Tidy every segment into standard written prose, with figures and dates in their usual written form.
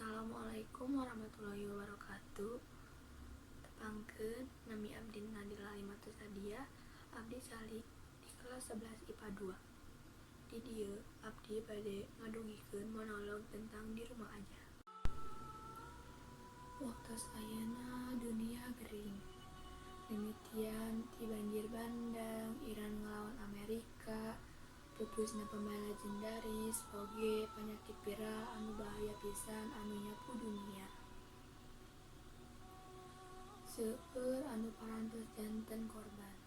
Assalamualaikum warahmatullahi wabarakatuh. Tepangkeun nami abdi Nadila Alimatus Sadiah. Abdi salik di kelas 11 IPA 2. Di dieu abdi bade ngadugikeun monolog tentang di rumah aja. Waktos ayeuna dunia gering. Mimitian ti banjir bandang, Iran ngelawan Amerika, pupusna pemain legendaris, oge panyakit viral anu bahaya pisan anu nyapu dunia. Seueur anu parantos janten korban.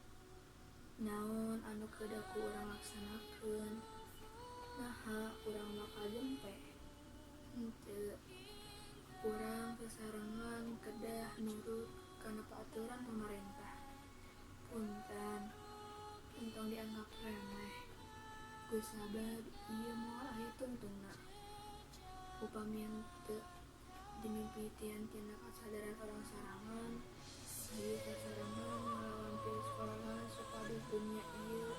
Naon anu kedah ku urang laksanakeun? Naha urang bakal dempe? Henteu. Urang sasarengan kedah nurut kana paaturan pamarentah. Punten, entong dianggap remeh. Kusabab ieu moal aya tungtungna. Upami henteu dimimitian tina kasadaran urang sarangan, ieu sasarengan ngalawan virus corona supados dunia ieu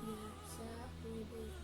biasa leuwih